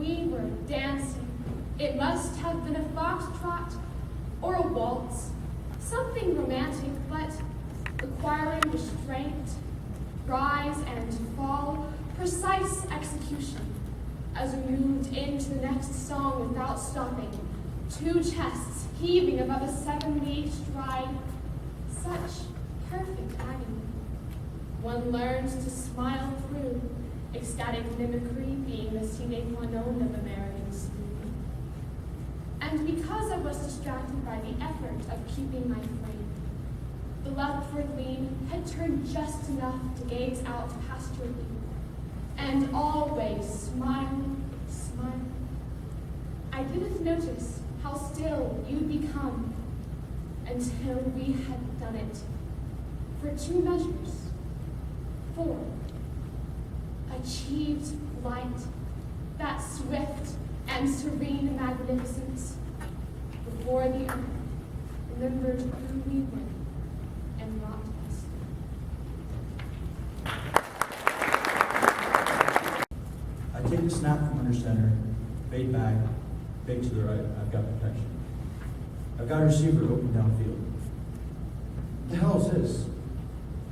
we were dancing. It must have been a foxtrot or a waltz, something romantic, but requiring restraint, rise and fall, precise execution. As we moved into the next song without stopping, two chests heaving above a 7-league stride, such perfect agony. One learns to smile through, ecstatic mimicry being the sine qua non of American smooth. And because I was distracted by the effort of keeping my frame, the leftward lean had turned just enough to gaze out past your view, and always smiling, smiling. I didn't notice how still you'd become until we had done it for 2 measures, 4. Achieved light, that swift and serene magnificence, before the earth remembered who we were and brought us. I take the snap from under center, fade back, fade to the right. I've got protection. I've got a receiver open downfield. What the hell is this?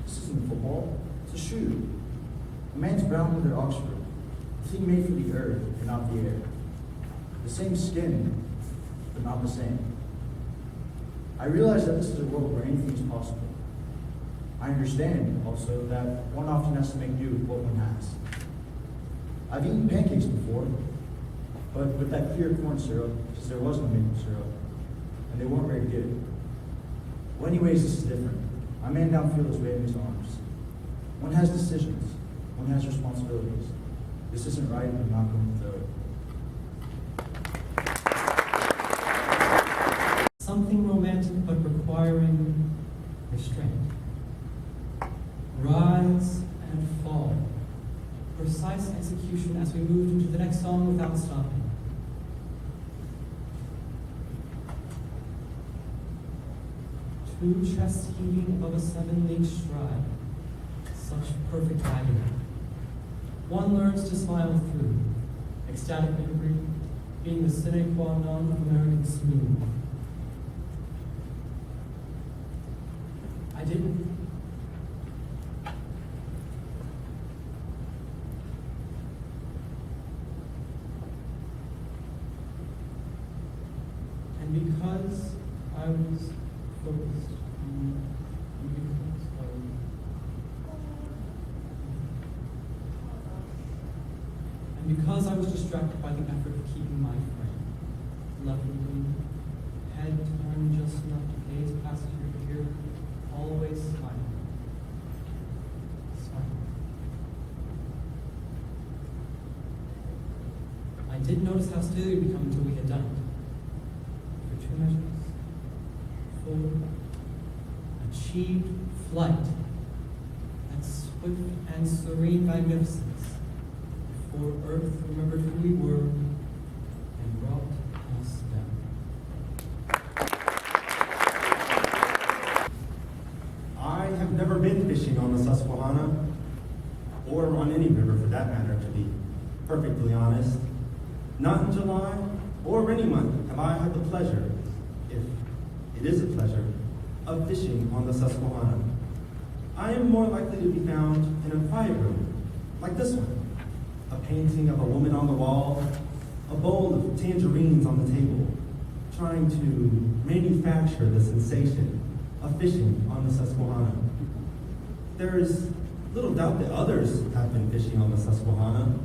This isn't football. It's a shoe. A man's brown leather Oxford. A thing made for the earth and not the air. The same skin, but not the same. I realize that this is a world where anything is possible. I understand also that one often has to make do with what one has. I've eaten pancakes before, but with that clear corn syrup, because there was no maple syrup, and they weren't very good. Well, anyways, this is different. My man downfield is waving his arms. One has decisions. One has responsibilities. This isn't right, and I'm not going to throw it. Something romantic but requiring restraint. Rise and fall. Precise execution as we moved into the next song without stopping. Two chests heaving above a 7-league stride. Such perfect agony. One learns to smile through, ecstatic mimicry being the sine qua non of American smooth. I didn't. And because I was focused on because I was distracted by the effort of keeping my frame, lovingly, head turned just enough to gaze past your ear, always smiling. Smiling. I did notice how still you'd become until we had done it. For 2 measures, 4, achieved flight, that swift and serene magnificence. For earth remembered who we were and brought us down. I have never been fishing on the Susquehanna, or on any river for that matter, to be perfectly honest. Not in July or any month have I had the pleasure, if it is a pleasure, of fishing on the Susquehanna. I am more likely to be found in a quiet room, like this one. A painting of a woman on the wall, a bowl of tangerines on the table, trying to manufacture the sensation of fishing on the Susquehanna. There is little doubt that others have been fishing on the Susquehanna,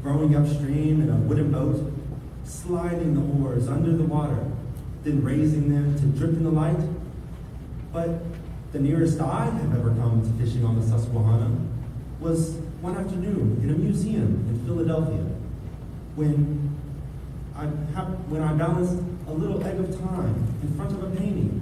rowing upstream in a wooden boat, sliding the oars under the water, then raising them to drip in the light. But the nearest I have ever come to fishing on the Susquehanna was one afternoon in a museum in Philadelphia when I balanced a little egg of time in front of a painting.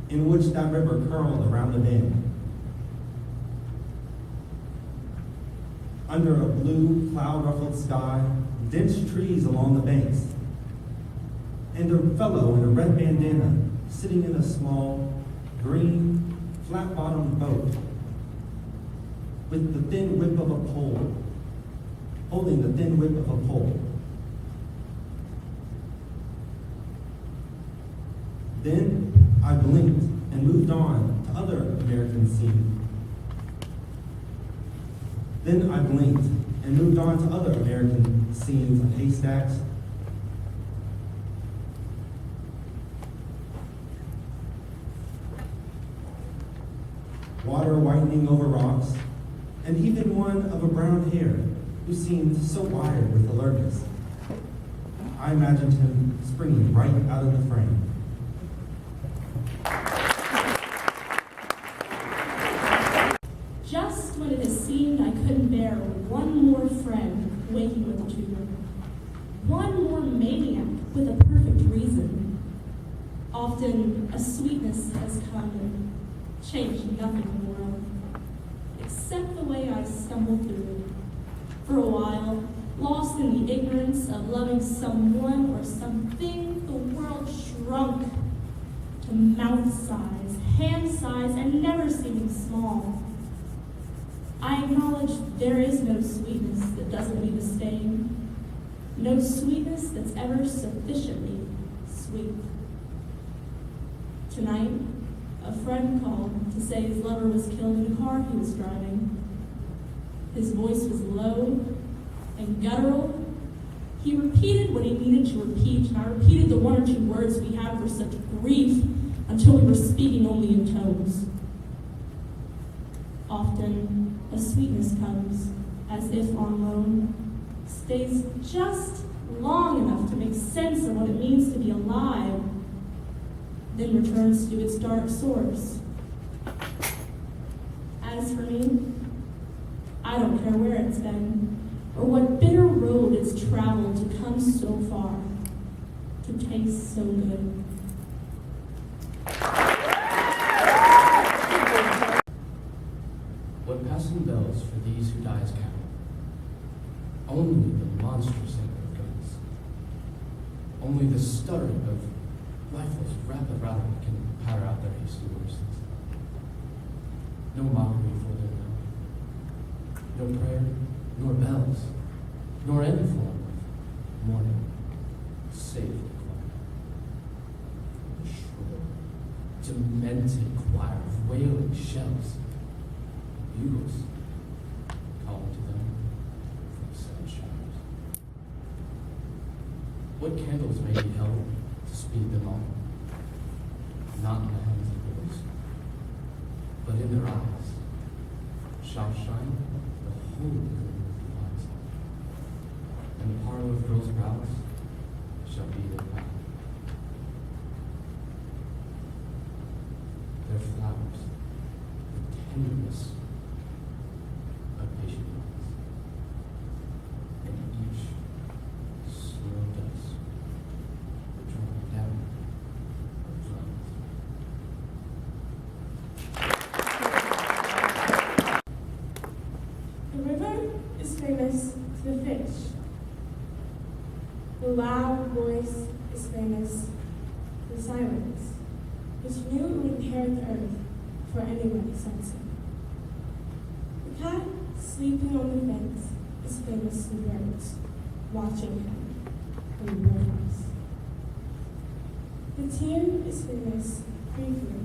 In which that river curled around the bend. under a blue, cloud-ruffled sky, dense trees along the banks, and a fellow in a red bandana sitting in a small, green, flat-bottomed boat with the thin whip of a pole, holding the thin whip of a pole. Then I blinked and moved on to other American scenes. Then I blinked and moved on to other American scenes of haystacks, water widening over rocks, and even one of a brown hare who seemed so wired with alertness. I imagined him springing right out of the frame. Just when it has seemed I couldn't bear one more friend waking with a tumor, one more maniac with a perfect reason, often a sweetness has come and changed nothing in the world, except the way I stumbled through it. For a while, lost in the ignorance of loving someone or something, the world shrunk to mouth size, hand size, and never seeming small. I acknowledge there is no sweetness that doesn't leave a stain, no sweetness that's ever sufficiently sweet. Tonight, a friend called to say his lover was killed in a car he was driving. His voice was low and guttural. He repeated what he needed to repeat, and I repeated the one or two words we have for such grief until we were speaking only in tones. Often, a sweetness comes, as if on loan, stays just long enough to make sense of what it means to be alive, then returns to its dark source. As for me, I don't care where it's been, or what bitter road it's traveled to come so far, to taste so good. What passing bells for these who die as cattle? Only the monstrous anger of guns. Only the stuttering of rifles rapid rattle can patter out their hasty verses. No mockery for them now. No prayer, nor bells, nor any form of mourning, save the choir. The shrill, demented choir of wailing shells. Bugles calling to them from sad shadows. What candles may be held to speed them on? Not in the hands of boys, but in their eyes shall shine the holy gleam of divine sight, and the parlor of girls' brows shall be their path. Their flowers, the tenderness of patient minds, and each slow dust drawing down her flowers. The river is famous to the fish. The loud voice is famous to the silence, which knew it would inherit the earth for anyone who sensed it. The cat sleeping on the fence is famous to the birds, watching him from the birdhouse. The tear is famous briefly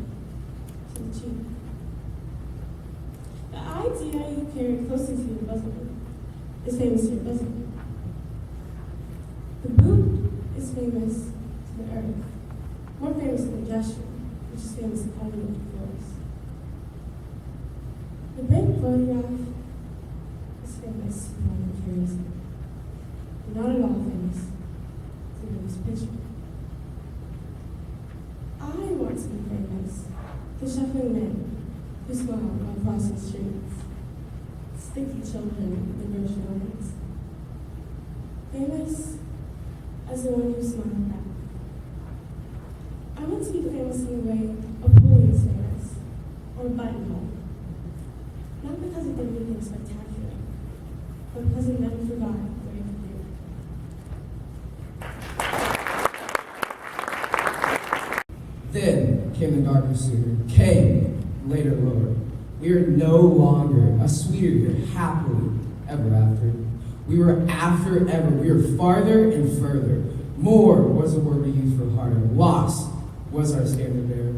to the cheek. The idea you carry closely to your bosom is famous to your bosom. The boot is famous to the earth, more famous than the gesture, which is famous only with the floors. The big photograph is famous to no one carries it, but not at all famous to the biggest picture. I want to be famous to shuffling men who smile while crossing streets, sticky children in the grocery lines. Famous as the one who smiled back. I want to be famous in the way a pulley is famous, or a buttonhole. Not because of anything spectacular, My cousin never forgot where he could be. Then came the darker sooner, came later lower. We are no longer a sweeter year, happily ever after. We were after ever, we were farther and further. More was the word we used for harder. Loss was our standard bearer.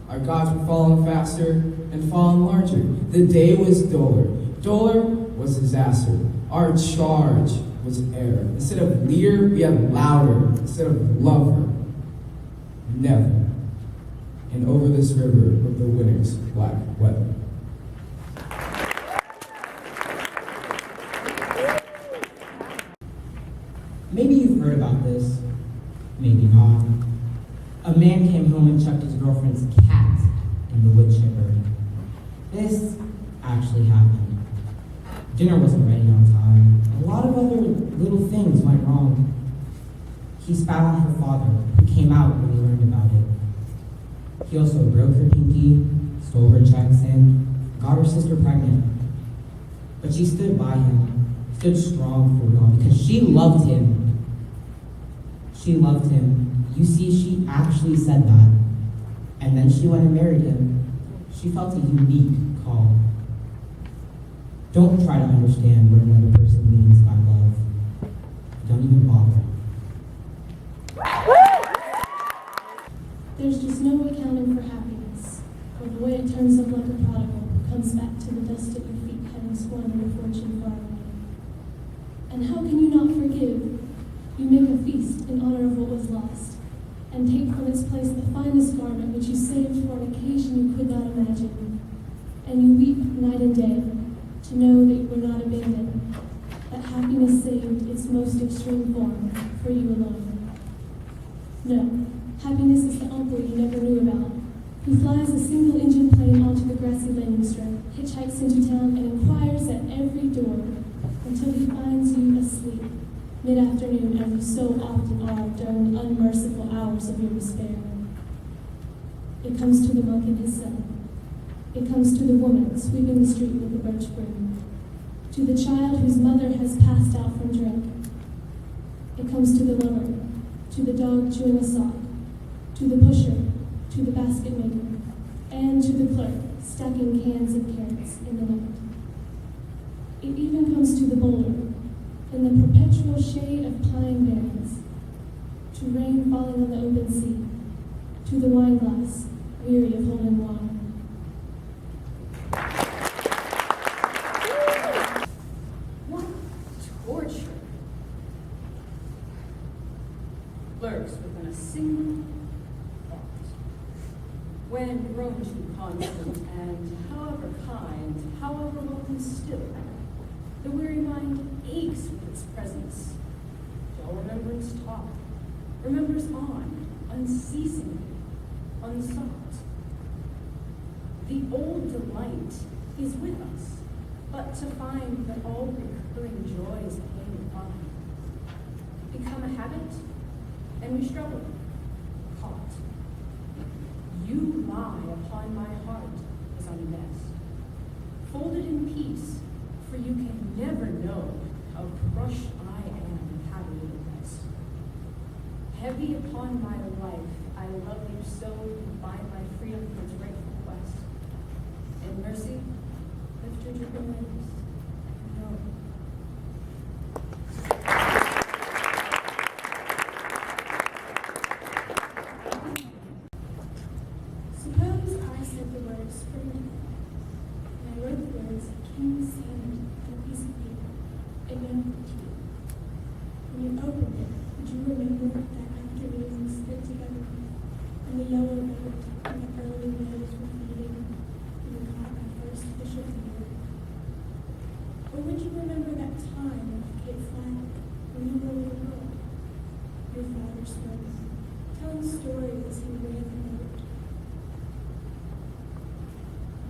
Our gods were falling faster and falling larger. The day was duller. Duller was disaster. Our charge was error. Instead of leader, we had louder. Instead of lover, never. And over this river of the winter's black weather. Maybe you've heard about this, maybe not. A man came home and chucked his girlfriend's cat in the wood chipper. This actually happened. Dinner wasn't ready on time. A lot of other little things went wrong. He spat on her father, who came out when he learned about it. He also broke her pinky, stole her checks, and got her sister pregnant. But she stood by him, stood strong for it all, because she loved him. She loved him. You see, she actually said that. And then she went and married him. She felt a unique call. Don't try to understand what another person means by love. Don't even bother. There's just no accounting for happiness, or the way it turns up like a prodigal, comes back to the dust at your feet, having squandered a fortune far away. And how can you not forgive? You make a feast in honor of what was lost, and take from its place the finest garment which you saved for an occasion you could not imagine. And you weep night and day to know that you were not abandoned, that happiness saved its most extreme form for you alone. No, happiness is the uncle you never knew about, who flies a single-engine plane onto the grassy landing strip, hitchhikes into town, and inquires at every door until he finds you asleep mid-afternoon, as you so often are during the unmerciful hours of your despair. It comes to the monk in his cell. It comes to the woman sweeping the street with a birch broom. To the child whose mother has passed out from drink. It comes to the lover, to the dog chewing a sock, to the pusher, to the basket maker, and to the clerk stacking cans of carrots in the night. It even comes to the boulder, in the perpetual shade of pine berries, to rain falling on the open sea, to the wine glass, weary of holding wine. What torture lurks within a single thought. When grown too constant and however kind, however welcome still, the weary mind aches with its presence. Dull remembrance talk, remembers on, unceasingly, unsought. The old delight is with us, but to find that all recurring joys pain upon become a habit, and we struggle, caught. You lie upon my heart as unbest, folded in peace, for you can never know how crushed I am having you rest. Heavy upon my life, I love you so you bind my freedom from its rightful quest. In mercy, lift your dripping limbs. No. Suppose I said the word spring, and I wrote the words King Salmon on a piece of paper, and numbered to you. When you opened it, would you remember that afternoon we spent together, and the yellow boat and the early waves were feeding, and you caught my first fish of the year? Or would you remember that time off Cape Flat when you were a little girl? Your father spoke, telling stories as he ran the boat.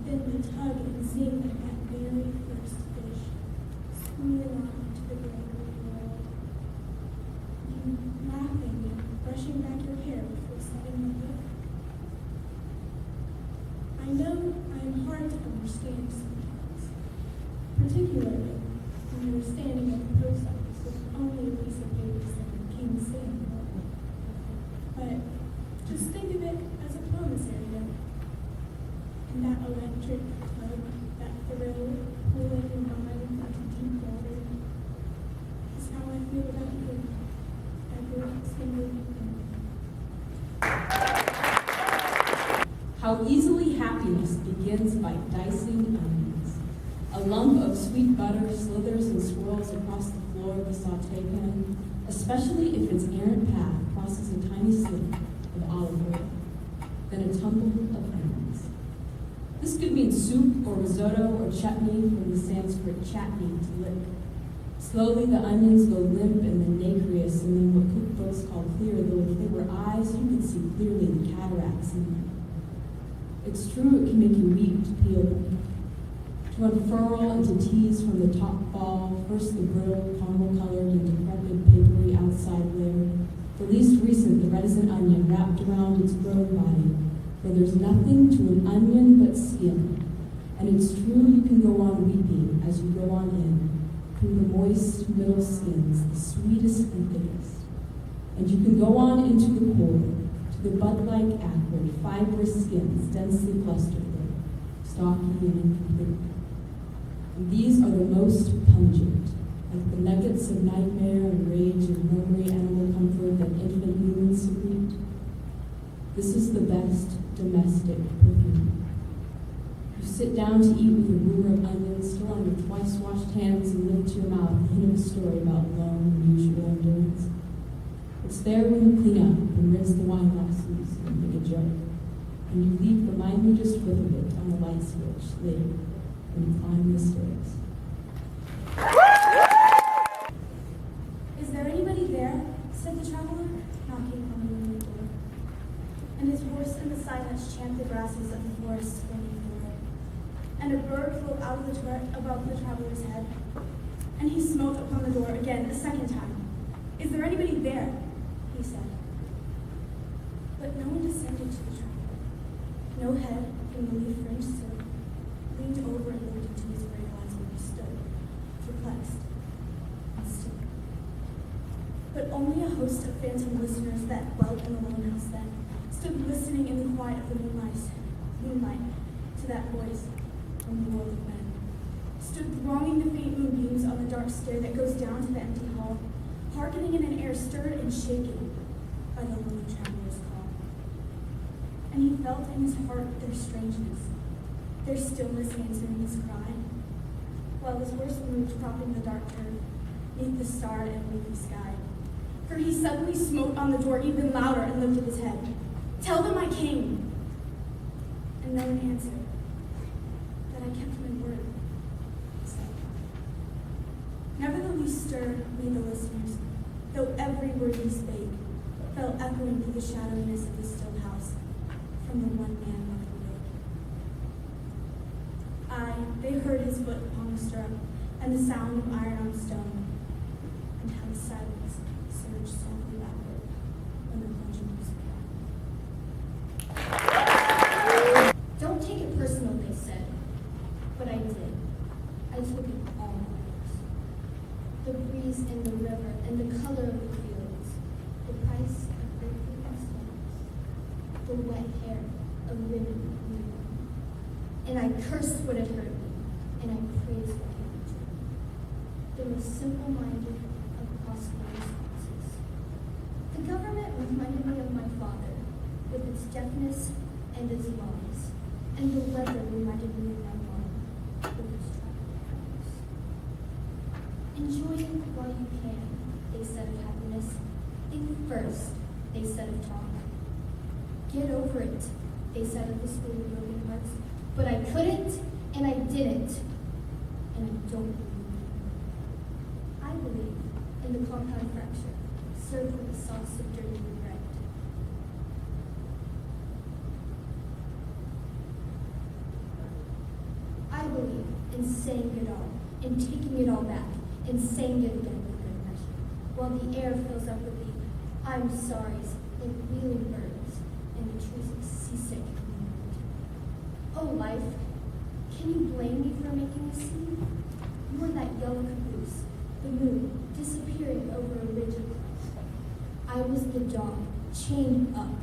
Then the tug and zing of that very first fish, schooling on into the great green world. You laughing and brushing back your hair before setting the hook. I know I am hard to understand sometimes, particularly when you were standing Just think of it as a commissary note. And that electric tug, that thrill, pulling your mind into deep water, is how I feel about you every single day. How easily happiness begins by dicing onions. A lump of sweet butter slithers and swirls across the floor of the sauté pan, especially if its errant path crosses a tiny slit of olive oil, then a tumble of onions. This could mean soup or risotto or chutney from the Sanskrit chatni to lick. Slowly the onions go limp and then nacreous, and then what cookbooks call clear, though if they were eyes, you could see clearly the cataracts in them. It's true it can make you weep to peel them, to unfurl and to tease from the top ball, first the brittle, caramel-colored and decrepit papery outside layer, the least recent, the reticent onion wrapped around its grown body, for there's nothing to an onion but skin, and it's true you can go on weeping as you go on in, through the moist middle skins, the sweetest and thickest, and you can go on into the core, to the bud-like acrid, fibrous skins densely clustered there, stalky and incomplete. And these are the most pungent, like the nuggets of nightmare and rage and murmury animal comfort that infant humans secrete. This is the best domestic perfume. You sit down to eat with a ruler of onions, still on your twice-washed hands, and lift to your mouth a hint of a story about long, unusual endurance. It's there when you clean up and rinse the wine glasses and make a joke, and you leave the minutest whiff of it on the light switch later when you climb the stairs. Is there anybody there? Said the traveler, knocking on the lonely door. And his horse in the silence champed the grasses of the forest beneath the road. And a bird flew out of the turret above the traveler's head. And he smote upon the door again a second time. Is there anybody there? He said. But no one descended to the traveler. No head from the leaf-fringed sill leaned over and looked into his gray eyes where he stood, perplexed and still. But only a host of phantom listeners that dwelt in the lone house then stood listening in the quiet of the moonlight to that voice from the world of men. Stood thronging the faint moonbeams on the dark stair that goes down to the empty hall, hearkening in an air stirred and shaken by the lonely traveler's call. And he felt in his heart their strangeness, their stillness answering his cry, while his horse moved cropping the dark turf neath the starred and leafy sky. For he suddenly smote on the door even louder and lifted his head. Tell them I came. And no one answered. That I kept my word, he said. Never the least stir made the listeners, though every word he spake fell echoing through the shadowiness of the still house from the one man left awake. Aye, they heard his foot upon the stirrup and the sound of iron on stone, and how the silence surged softly backward when the plunging was began. Don't take it personal, they said. But I did. I took it all out. The breeze in the river and the color of the fields, the price of earthly stones, the wet hair of women in the room. And I cursed what had hurt me, and I praised what had hurt me. The most simple-minded of possible responses. The government reminded me of my father, with its deafness and its laws, and the weather reminded me of my mom, with its tropical friends. Enjoy it while you can, they said of happiness. Think first, they said of talk. Get over it, they said of the school of broken hearts. But I couldn't, and I didn't, and I don't believe it. I believe in the compound fracture, served with a sauce of dirty regret. I believe in saying it all, in taking it all back, in saying it again with good measure, while the air fills up with the I'm sorry's like wheeling birds and the trees of seasick humanity. Oh, life, can you blame me for making a scene? You were that yellow caboose, the moon disappearing over a ridge of cloud. I was the dog, chained up,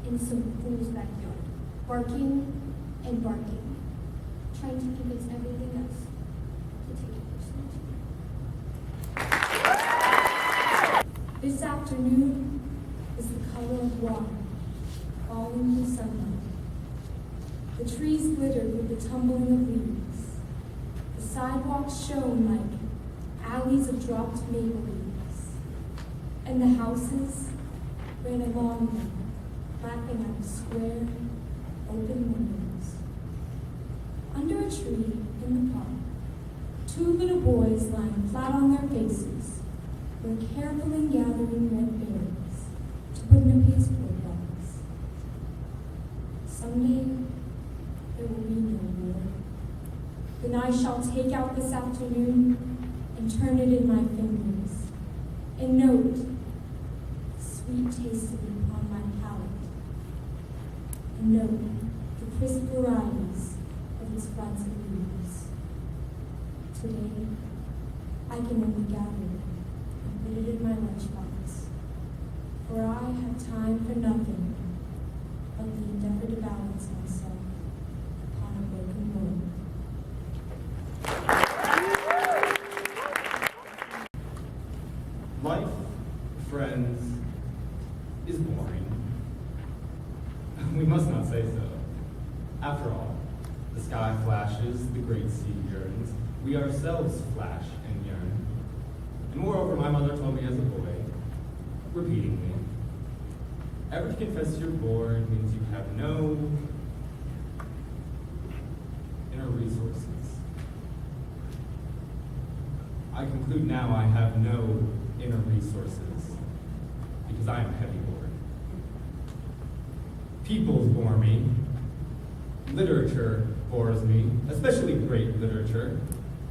in some fool's backyard, barking and barking, trying to convince everything else to take it personally. This afternoon is the color of water falling in the sunlight. The trees glittered with the tumbling of leaves. The sidewalks shone like alleys of dropped maple leaves. And the houses ran along them, laughing at the square, open windows. Under a tree in the park, two little boys lying flat on their faces were carefully gathering red berries to put in a pasteboard box. Someday, there will be no war. Then I shall take out this afternoon and turn it in my fingers, and note the sweet taste of it upon my palate, and note the crisp varieties of its flaxen leaves. Today, I can only gather it and put it in my lunchbox, for I have time for nothing but the endeavor to balance myself upon a broken world. Life, friends, is boring. We must not say so. After all, the sky flashes, the great sea yearns, we ourselves flash and yearn. And moreover, my mother told me as a boy, repeatedly, ever to confess you're bored means you have no inner resources. I conclude now I have no inner resources because I am heavy bored. Peoples bore me. Literature bores me, especially great literature.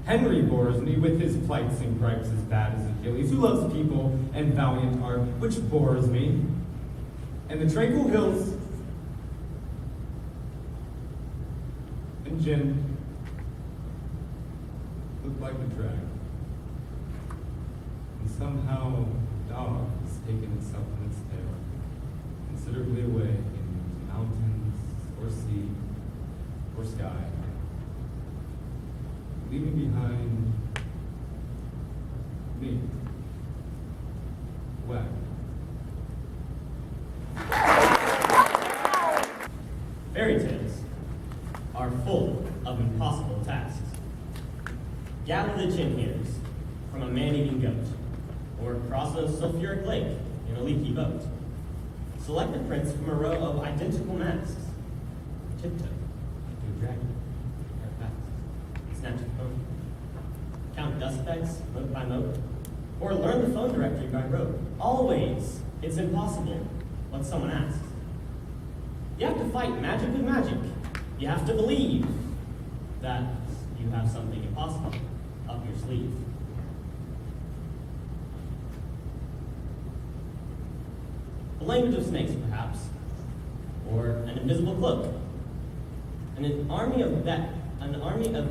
Henry bores me with his plights and gripes as bad as Achilles, who loves people and valiant art, which bores me. And the tranquil hills and gin look like a drag. And somehow dog has taken itself in its tail, considerably away in mountains or sea or sky, leaving behind me, wet. Fairy tales are full of impossible tasks. Gather the chin hairs from a man-eating goat, or cross a sulfuric lake in a leaky boat. Select the prince from a row of identical masks. Tiptoe to a dragon, or fast. Snatch a phone. Count dust specks, mote by mote, or learn the phone directory by rote. Always, it's impossible what someone asks. You have to fight magic with magic. You have to believe that you have something impossible up your sleeve. The language of snakes, perhaps, or an invisible cloak, and an army of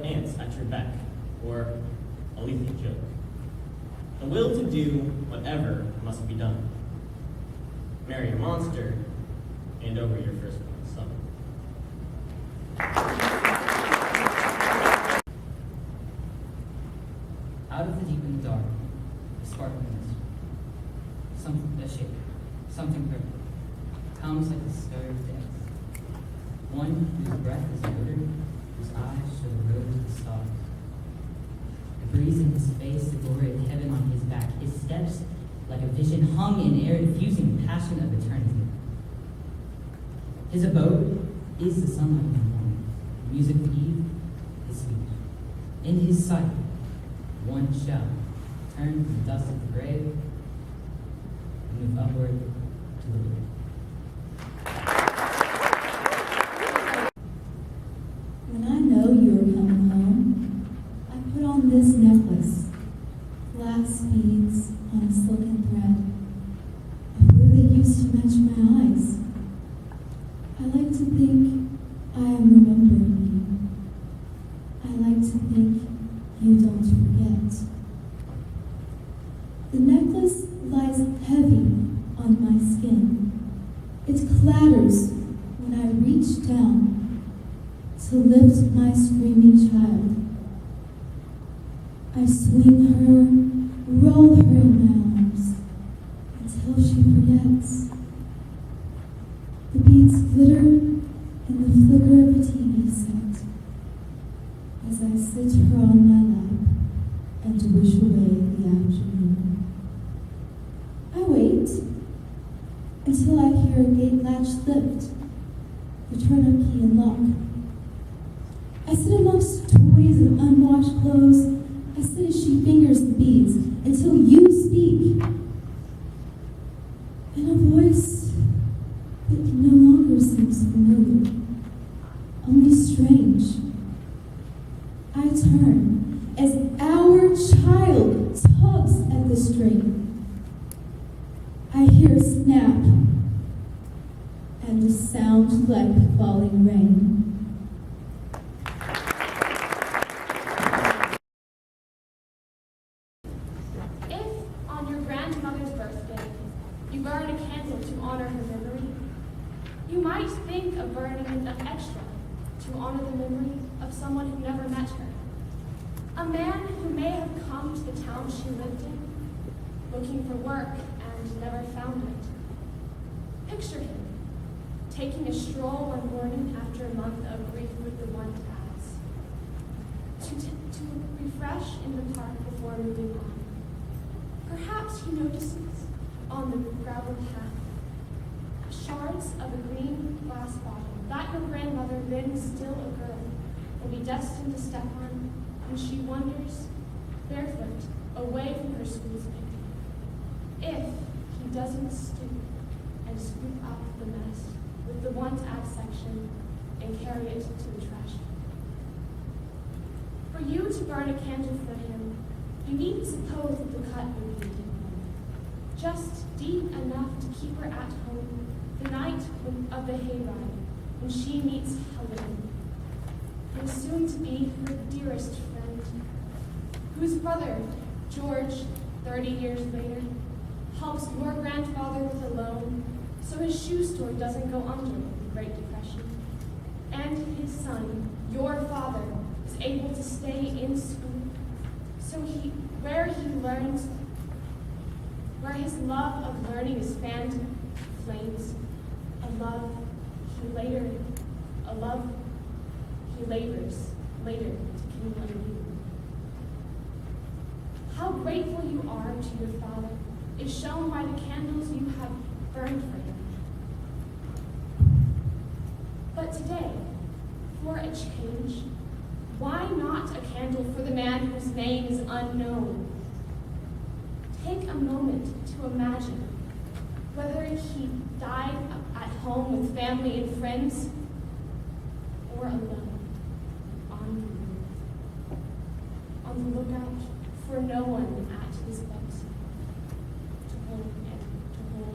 ants at your beck, or a lethal joke. The will to do whatever must be done. Marry a monster, and over your firstborn son. Out of the deep in the dark, a sparkling mist. A shape, something purple, comes like the stir of days. One whose breath is odor, whose eyes show the road to the stars. The breeze in his face, the glory of heaven on his back, his steps like a vision hung in air, infusing the passion of eternity. His abode is the sunlight of the morning, the music of eve, his speech. In his sight, one shall turn from the dust of the grave and move upward to the Lord. When I know you are coming home, I put on this necklace, glass beads on a silken thread, a blue that used to match my eyes. I like to think I am remembering you. I like to think you don't forget. The necklace lies heavy on my skin. Its clatters when I reach down to lift my screaming child. I swing her, roll her in my arms until she forgets. The beads glitter in the flicker of a TV set as I sit her on my lap and wish away the afternoon. I wait until I hear a gate latch lift, the turn-up key and lock. I sit amongst toys and unwashed clothes. I sit as she fingers the beads until you speak. In a voice that no longer seems familiar, only strange. I turn as our child tugs at the string. I hear a snap and a sound like falling rain. If, on your grandmother's birthday, you burn a candle to honor her memory, you might think of burning an extra to honor the memory of someone who never met her. A man who may have come to the town she lived in, looking for work and never found it. Picture him taking a stroll one morning after a month of grief with the one task, to refresh in the park before moving on. Perhaps he notices on the gravel path shards of a green glass bottle that your grandmother, then still a girl, will be destined to step on when she wanders barefoot away from her school's picnic. If he doesn't stoop and scoop up the mess with the want-add section and carry it to the trash can. For you to burn a candle for him, you needn't suppose that the cut would be deep, just deep enough to keep her at home the night of the hayride when she meets Helen, and soon to be her dearest friend, whose brother, George, 30 years later, helps your grandfather with a loan so his shoe store doesn't go under the Great Depression. And his son, your father, is able to stay in school so where his love of learning is fanned flames, a love he labors later to kindle anew. How grateful you are to your father is shown by the candles you have burned for him. But today, for a change, why not a candle for the man whose name is unknown? Take a moment to imagine whether he died at home with family and friends or alone on the lookout for no one at his bedside to hold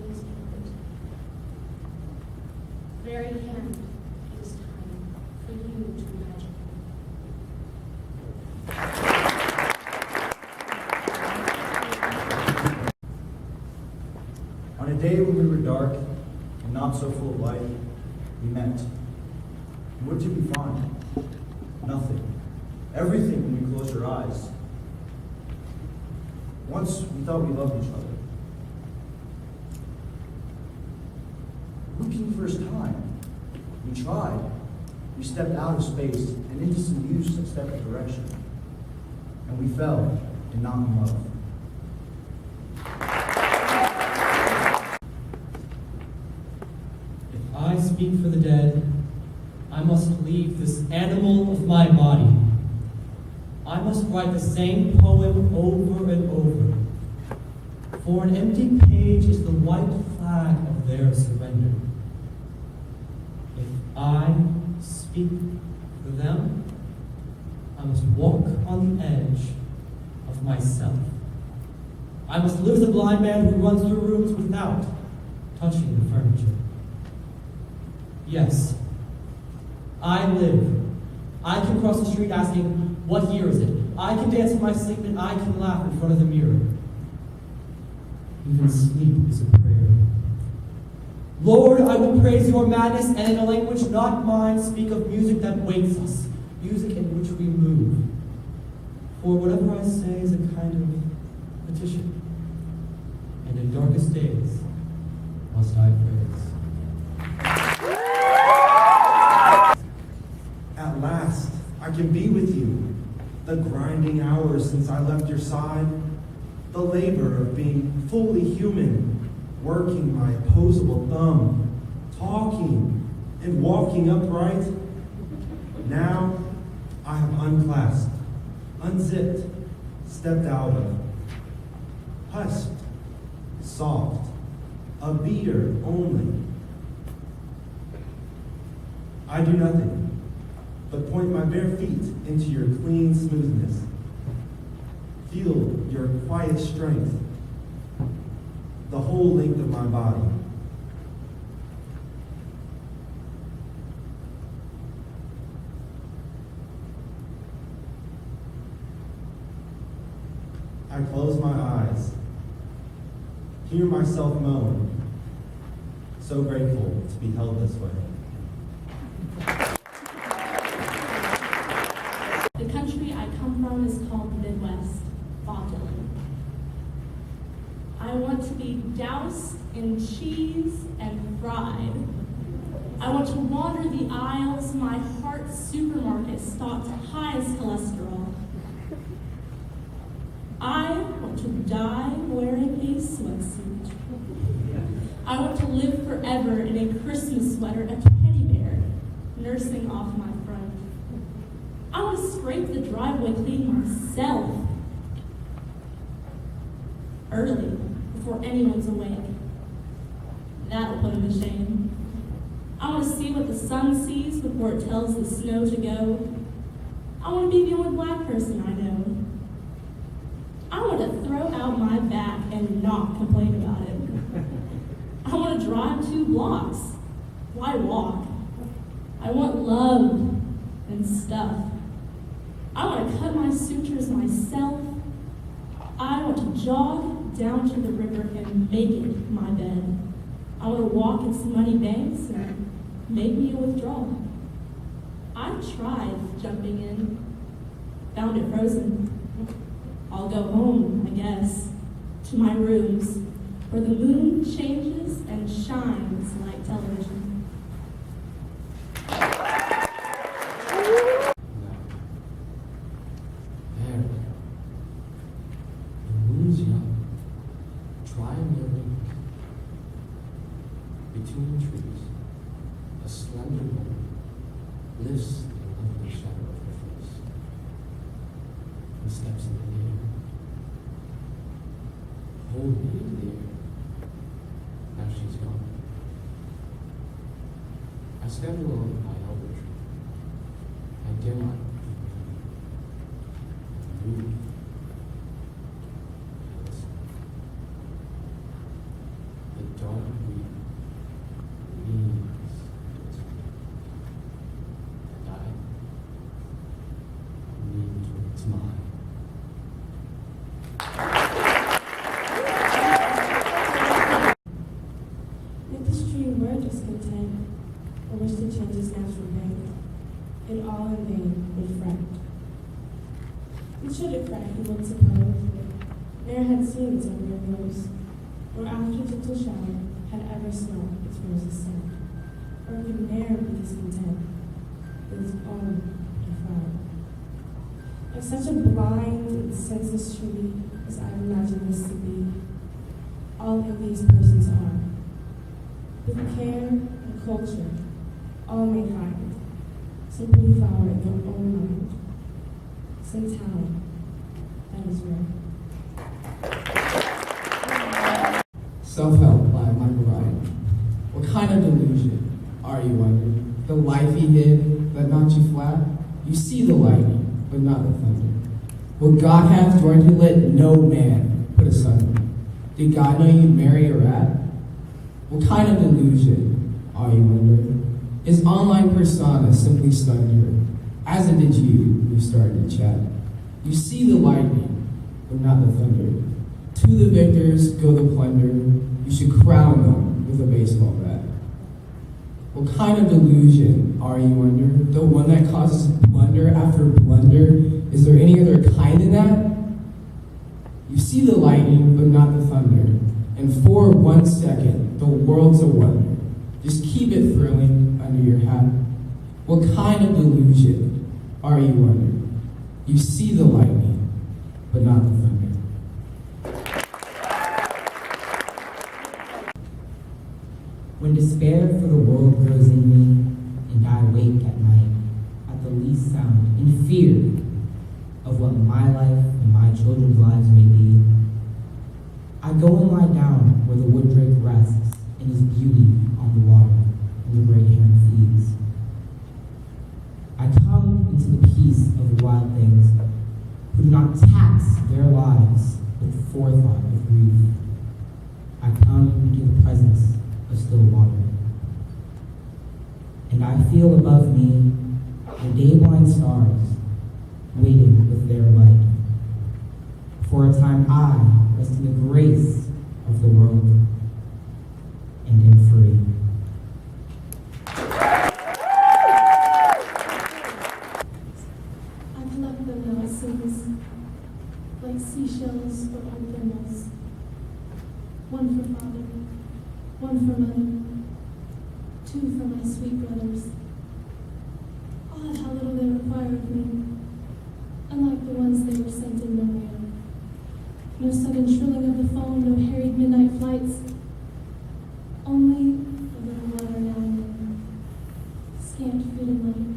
his hand. Very hand it is time for you to imagine. On a day when we were dark and not so full of light, we met. And what did we find? Nothing. Everything when we closed our eyes. Once we thought we loved each other. Looking for his time. We tried. We stepped out of space and into some new step of direction. And we fell and not in love. If I speak for the dead, I must leave this animal of my body. I must write the same poem over and over. For an empty page is the white flag of their surrender. If I speak for them, I must walk on the edge of myself. I must live as a blind man who runs through rooms without touching the furniture. Yes, I live. I can cross the street asking, what year is it? I can dance in my sleep and I can laugh in front of the mirror. Even sleep is a prayer. Lord, I will praise your madness, and in a language not mine speak of music that wakes us, music in which we move. For whatever I say is a kind of petition, and in darkest days must I praise. At last, I can be with you. The grinding hours since I left your side, the labor of being fully human, working my opposable thumb, talking and walking upright. Now, I have unclasped, unzipped, stepped out of, hushed, soft, a beater only. I do nothing but point my bare feet into your clean smoothness. Feel your quiet strength, the whole length of my body. I close my eyes, hear myself moan, so grateful to be held this way. The country I come from is called the Midwest, Bob Dylan. I want to be doused in cheese and fried. I want to wander the aisles, my heart's supermarket stocked highest cholesterol. I want to die wearing a sweatsuit. I want to live forever in a Christmas sweater, a teddy bear, nursing off my front. I want to scrape the driveway clean myself, early, before anyone's awake. That'll put him to shame. I want to see what the sun sees before it tells the snow to go. I want to be the only black person I know. I want to throw out my back and not complain about it. I want to drive 2 blocks. Why walk? I want love and stuff. I want to cut my sutures myself. I want to jog down to the river and make it my bed. I want to walk its muddy banks and make me a withdrawal. I tried jumping in, found it frozen. I'll go home, I guess, to my rooms, where the moon changes and shines like television. There. The moon's young, drying their wings. Between trees, a slender woman lifts the lovely shadow of her face and steps into the air. Hold me into the air. Now she's gone. I stand alone by elder tree. I dare not move. Listen. The dark weed leans towards me. And I lean towards mine. If this dream were discontent, or wish to change its natural bank, it all in vain would fret. It should have fret, he would suppose, ne'er had seen its every rose, or after gentle shower had ever smelt its roses scent, or could ne'er be discontent with its own flower. If such a blind and senseless tree as I imagine this to be, all of these persons are. With care and culture, all may find some pretty flower in their own mind, some talent that is rare. Self-help by Michael Ryan. What kind of delusion are you under? The life he hid that knocked you flat? You see the lightning, but not the thunder. What God hath joined to let no man put asunder. Did God know you'd marry a rat? What kind of delusion are you under? His online persona simply stunned her, as it did you when you started to chat. You see the lightning, but not the thunder. To the victors go the plunder. You should crown them with a baseball bat. What kind of delusion are you under? The one that causes blunder after blunder? Is there any other kind of that? You see the lightning, but not the thunder. And for 1 second, the world's a wonder. Just keep it thrilling under your hat. What kind of delusion are you under? You see the lightning, but not the thunder. When despair for the world grows in me, and I wake at night, at the least sound, in fear of what my life and my children's lives may be, I go and lie down where the wood drake rests in his beauty on the water, and the great heron feeds. I come into the peace of the wild things who do not tax their lives with the forethought of grief. I come into the presence of still water. And I feel above me the day-blind stars waiting with their light. For a time I rest in the grace of the world and am free. I've left them now, it seems, like seashells or old thimbles. One for father, one for mother, two for my sweet brothers. Odd how little they require of me, unlike the ones they were sent in memory of. No sudden shrilling of the phone, no harried midnight flights, only a little water now and then, scant food and light.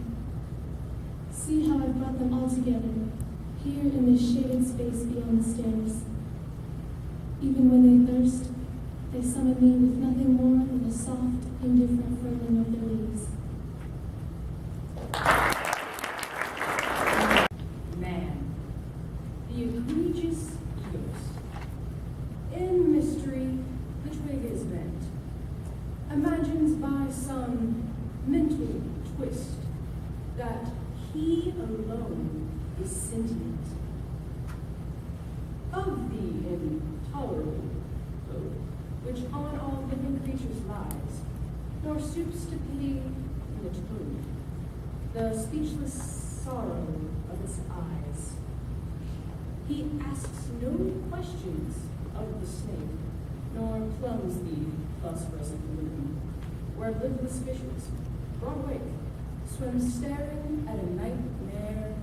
See how I've brought them all together, here in this shaded space beyond the stairs. Even when they thirst, they summon me with nothing more than a soft, indifferent furling of their leaves. Man, the egregious egoist. In mystery, the twig is bent. Imagines by some mental twist that he alone is sentient. Of the intolerable hope which on all living creatures lies, nor stoops to pity in the toad, the speechless sorrow of its eyes. He asks no questions of the snake, nor plumbs the phosphorescent lagoon, where lidless fishes, broad awake, swim staring at a nightmare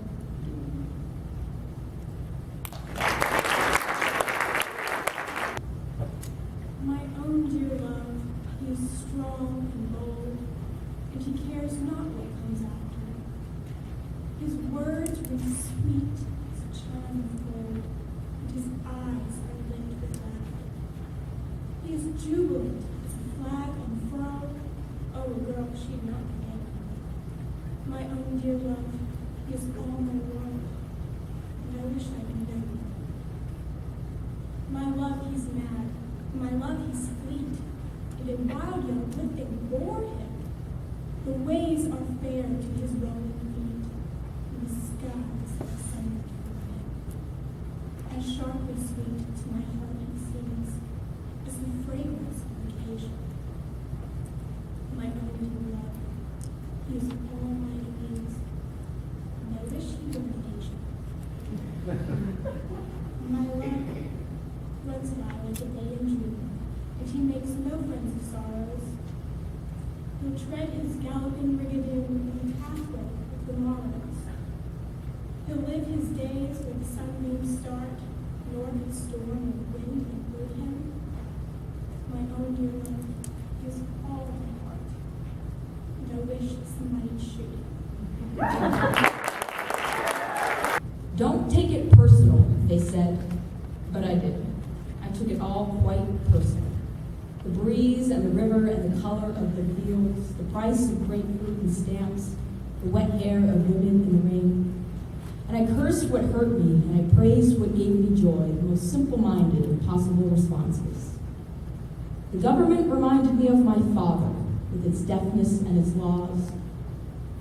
doom. My own dear love, he is strong and bold, and he cares not what comes after. His words ring sweet as a chime of gold, and his eyes are lit with laughter. He is jubilant as a flag unfurled. Oh, girl, she'd not forget him. My own dear love, he is all my world, and I wish I could know him. My love, he's mad. My love, he's fleet, and in wild young living bore him. The ways are fair to his rolling feet, and the skies are summer for him. As sharply sweet to my heart he seems, as the fragrance of occasion. My own dear love, he is all my needs, and I wish he were an angel. My love runs by like a day in June, and he makes no friends of sorrows. He'll tread his galloping rigadoon in the pathway of the morrows. He'll live his days where the sunbeams start, nor can storm or wind include him. My own dear love, he is all my heart, and I wish somebody should. Don't take it personal, they said, but I did. I took it all quite personal. The breeze and the river and the color of the fields, the price of grapefruit and stamps, the wet hair of women in the rain. And I cursed what hurt me, and I praised what gave me joy, the most simple-minded of possible responses. The government reminded me of my father, with its deafness and its laws,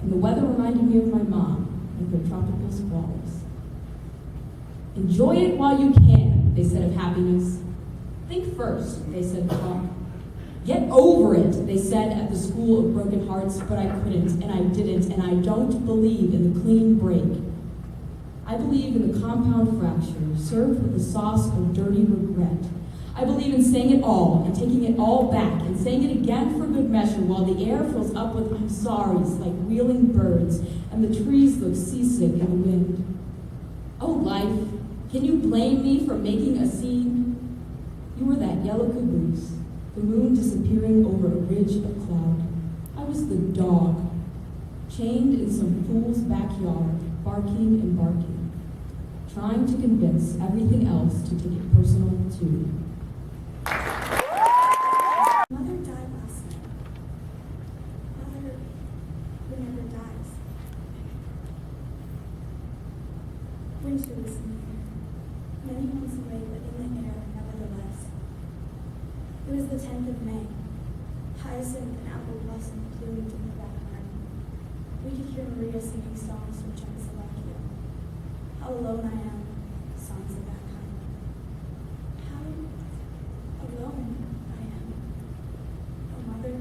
and the weather reminded me of my mom, with her tropical squalls. Enjoy it while you can, they said of happiness. Think first, they said of calm. Get over it, they said at the School of Broken Hearts, but I couldn't, and I didn't, and I don't believe in the clean break. I believe in the compound fracture, served with the sauce of dirty regret. I believe in saying it all and taking it all back and saying it again for good measure while the air fills up with I'm sorries like reeling birds and the trees look seasick in the wind. Oh, life, can you blame me for making a scene? You were that yellow caboose, the moon disappearing over a ridge of cloud. I was the dog, chained in some fool's backyard, barking and barking, trying to convince everything else to take it personal too. Mother died last night. Mother who never dies. Winter was near, many months away, but in the air, nevertheless. It was the 10th of May. Hyacinth and apple blossom bloomed in the back garden. We could hear Maria singing songs from Czechoslovakia. How alone I am, songs of that kind. How alone I am. No mother,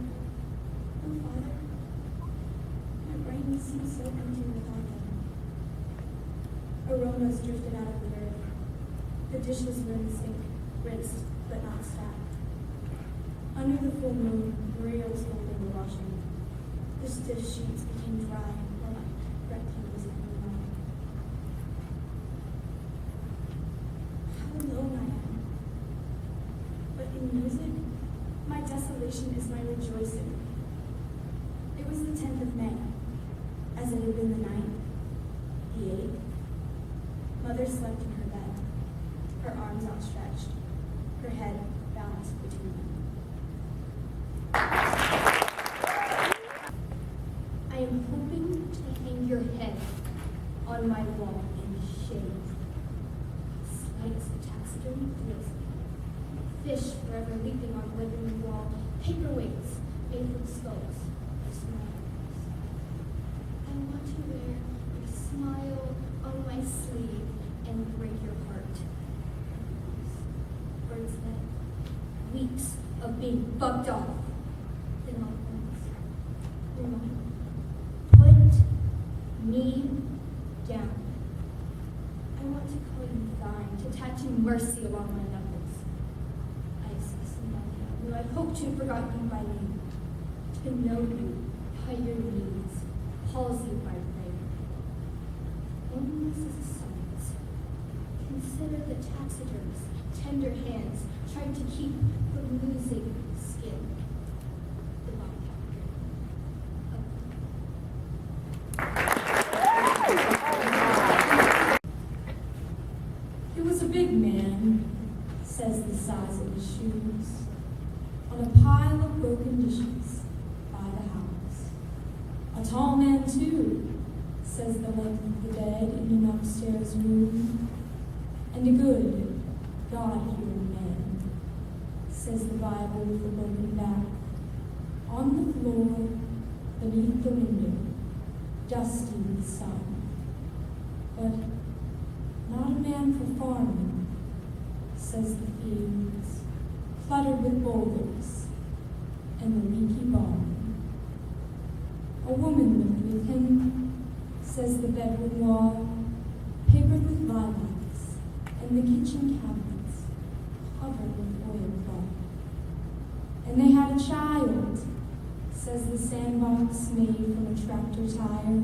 no father. My brain seems so empty without them. Aromas drifted out of the earth. The dishes were in the sink, rinsed but not stacked. Under the full moon, Maria was folding the washing. The stiff sheets became dry while my refuse in her mind. How alone I am. But in music, my desolation is my rejoicing. It was the 10th of May, as it had been the 9th, the 8th. Mother slept in her bed, her arms outstretched, her head balanced between them. I am hoping to hang your head on my wall in shade. Slight as the taxidermy feels me. Fish forever leaping on the living room wall. Paperweights made from skulls of smiles. I want to wear your smile on my sleeve and break your heart. Birds that weeks of being bucked off. Then all at once, remind. Put me down. I want to call you thine, to tattoo mercy along my knuckles. I assess and love you. I hope to have forgotten you by name, to know you by your knees, palsied by prayer. Loneliness is a science. Consider the taxidermist's tender hands trying to keep from losing skin. The body He was a big man, says the size of his shoes, on a pile of broken dishes by the house. A tall man, too, says the length of the bed in an upstairs room. And a good, God-fearing man, says the Bible with a broken back. On the floor, beneath the window, dusty with sun. But not a man for farming, says the fields, cluttered with boulders, and the leaky barn. A woman lived with him, says the bedroom wall, papered with lilacs, and the kitchen cabinets, covered with oilcloth. And they had a child, says the sandbox made from a tractor tire.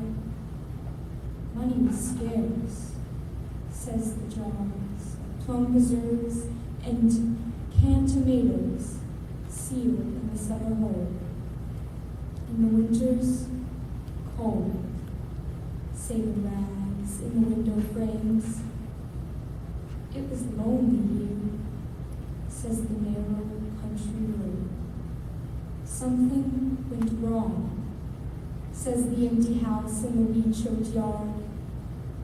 Money was scarce, says the jars, plum preserves, and canned tomatoes sealed in the summer hole. In the winters, cold, save rags in the window frames. It was lonely here, says the narrow country road. Something went wrong, says the empty house in the weed-choked yard.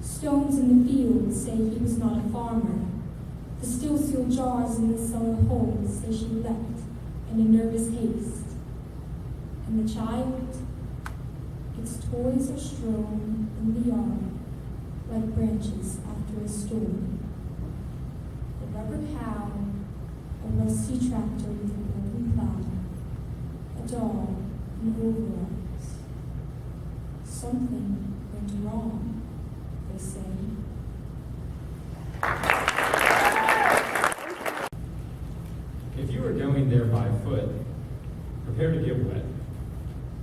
Stones in the fields say he was not a farmer. The still-sealed jars in the cellar holes say she left in a nervous haste. And the child, its toys are strewn in the yard like branches after a storm. The rubber cow, a rusty tractor with a broken plow, dull and overalls. Something went wrong, they say. If you are going there by foot, prepare to get wet.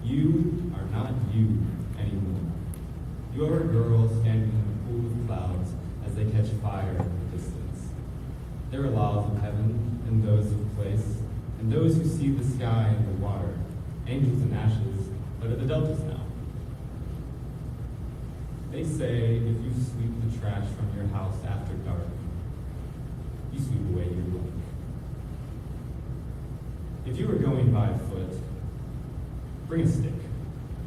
You are not you anymore. You are a girl standing in a pool of clouds as they catch fire in the distance. There are laws of heaven and those of place, and those who see the sky and the water, angels and ashes, but at the deltas now. They say if you sweep the trash from your house after dark, you sweep away your luck. If you are going by foot, bring a stick,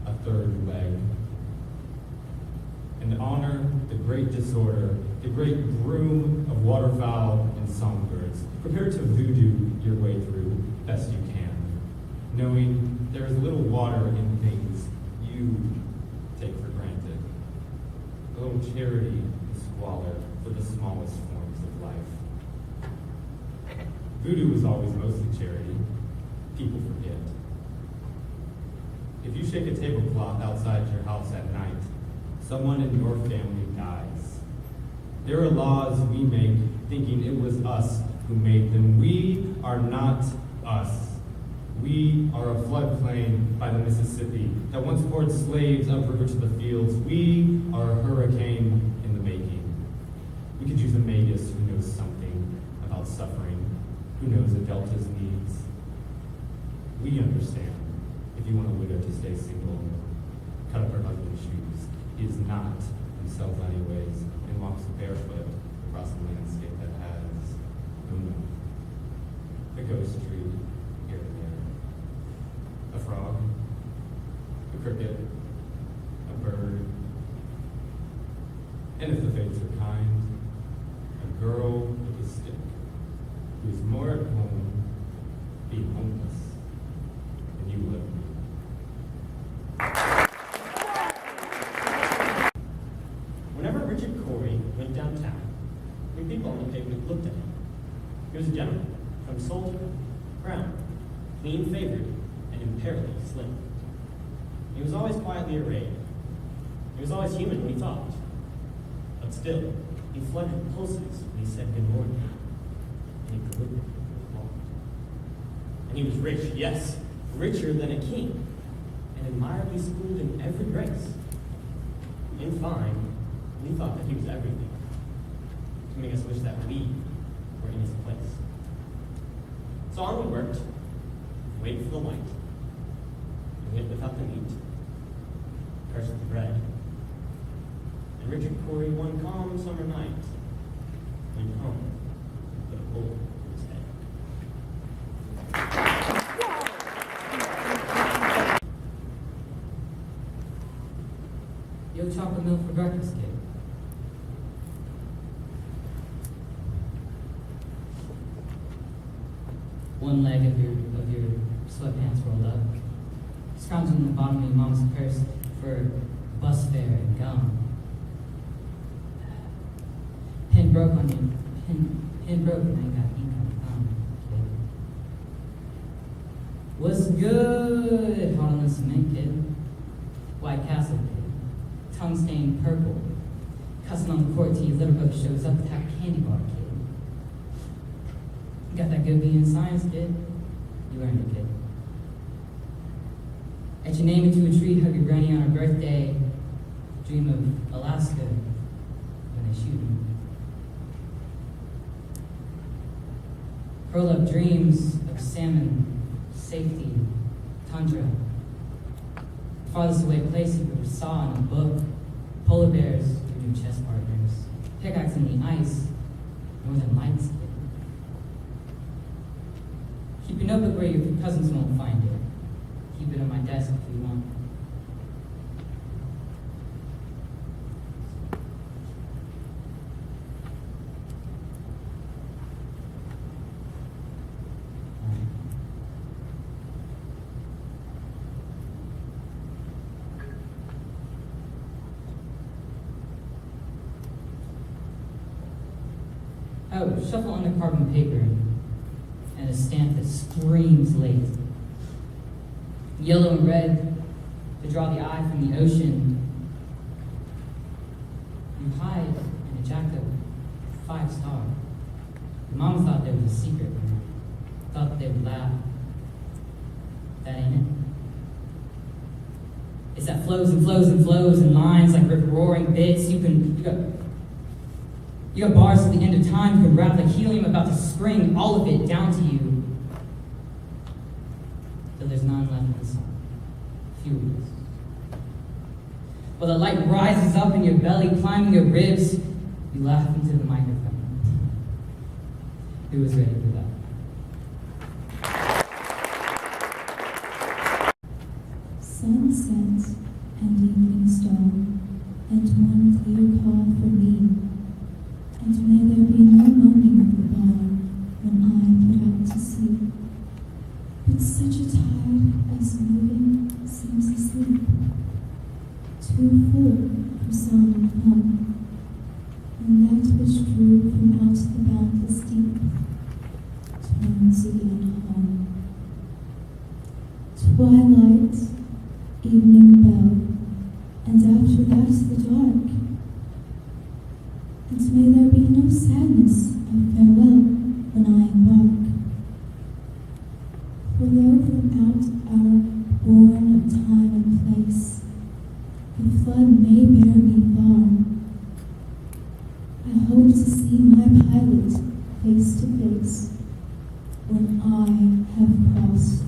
a third leg, and honor the great disorder, the great broom of waterfowl and songbirds. Prepare to voodoo your way through best you can, knowing there is little water in things you take for granted. A little charity and squalor for the smallest forms of life. Voodoo is always mostly charity. People forget. If you shake a tablecloth outside your house at night, someone in your family dies. There are laws we make thinking it was us who made them. We are not us. We are a floodplain by the Mississippi that once poured slaves upriver to the fields. We are a hurricane in the making. We could use a magus who knows something about suffering, who knows a delta's needs. We understand if you want a widow to stay single, cut up her husband's shoes. He is not himself anyways, and walks barefoot across the landscape that has no note. A ghost tree here and there. A frog. A cricket. A bird. And if the fates are kind, a girl with a stick who is more at home being homeless than you live. Whenever Richard Corey went downtown, the people on the pavement looked at him. He was a gentleman, from soul to ground, clean-favored, and imperatively slim. He was always quietly arrayed. He was always human when he talked. But still, he fluttered pulses when he said good morning. And he glittered with walked. And he was rich, yes, richer than a king, and admirably schooled in every grace. In fine, we thought that he was everything, to make us wish that we were in his place. So on we worked, waited for the light, and went without the meat, cursed the bread. And Richard Corey, one calm summer night, went home and put a bullet in his head. Yo, chocolate milk for breakfast, kid. One leg of your sweatpants rolled up, scrounging the bottom of your mom's purse for bus fare and gum. Pin broke on you. Pin broke and I got ink on your thumb, kid. What's good? Hot on the cement, kid. White Castle, kid. Tongue stained purple. Cussing on the court till your little brother shows up with that candy bar, kid. You got that good B in science, kid. You earned it, kid. Etch your name into a tree, hug your granny on her birthday. Dream of Alaska when they shoot you. Curl up dreams of salmon, safety, tundra. Farthest away place you ever saw in a book. Polar bears, your new chess partners. Pickaxe in the ice, northern lights, kid. Keep your notebook where your cousins won't find it. Keep it on my desk if you want. Oh, shuffle on the carbon paper and a stamp that screams late. yellow and red to draw the eye from the ocean. You hide in a jacket of 5 stars. Your mama thought there was a secret, thought they would laugh. That ain't it. It's that flows and flows and flows in lines like rip-roaring bits. You got bars at the end of time. You can rap like helium about to spring all of it down to you. Till there's none left in the song. Furious. Well, the light rises up in your belly, climbing your ribs. You laugh into the microphone. Who was ready for that? Sunset and evening star, and one clear call for me. And may there be no moaning of the bar when I put out to sea. But such a tide as moving seems asleep, too full for sound and hum. And that which drew from out the boundless deep turns again home. Twilight, evening bell, and after that the dark. And may there be no sadness of farewell when I embark. For though from out our bourne of time and place the flood may bear me far, I hope to see my pilot face to face when I have crossed